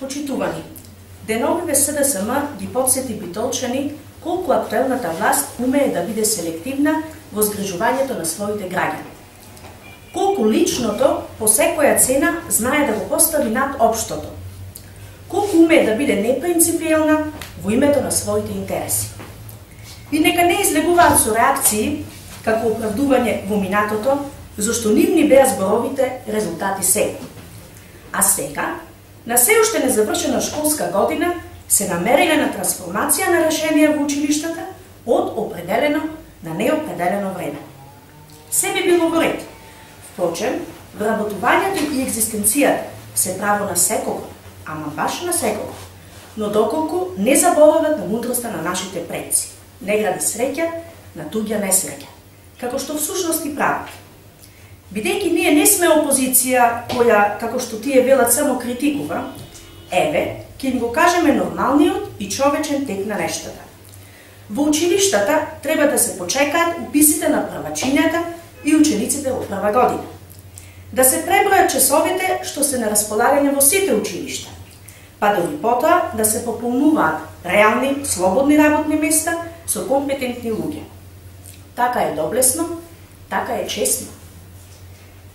Почитувани, деновиве СДСМ ги подсети битолчани колку актуелната власт умее да биде селективна во згрижувањето на своите граѓани. Колку личното по секоја цена знае да го постави над општото. Колку умее да биде непринципиелна во името на своите интереси. И нека не излегуваат со реакции како оправдување во минатото, зашто нивни беа зборовите резултати сега. А сега, на се уште незавршена школска година, се намериле на трансформација на решенија во училиштата од определено на неопределено време. Се би било во ред. Впрочем, вработувањето и екзистенцијата се право на секого, ама баш на секого, но доколку не заборават на мудроста на нашите предци, не гради среќа на туѓа несреќа, како што всушност и прават. Бидејќи ние не сме опозиција која, како што тие велат, само критикува, еве, ќе им го кажеме нормалниот и човечен тек на нештата. Во училиштата треба да се почекаат уписите на првачињата и учениците во прва година. Да се пребројат часовите што се на располагање во сите училишта, па дори потоа да се пополнуваат реални, слободни работни места со компетентни луѓе. Така е доблесно, така е честно.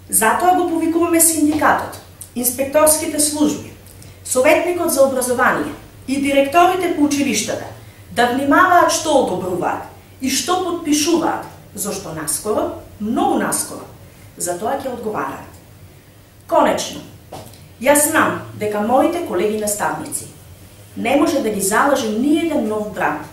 Затоа го повикуваме синдикатот, инспекторските служби, советникот за образование и директорите по училиштата да внимаваат што одобруваат и што подпишуваат, зашто наскоро, многу наскоро, за тоа ќе одговараат. Конечно, јас знам дека моите колеги наставници не може да ги залаже ниеден нов бран,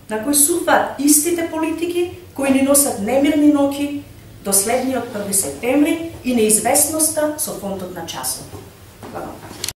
на кој сурфаат истите политики кои ни носат немирни ноќи до следниот 1 септември и неизвестноста со фонтот на часот. Благодарам.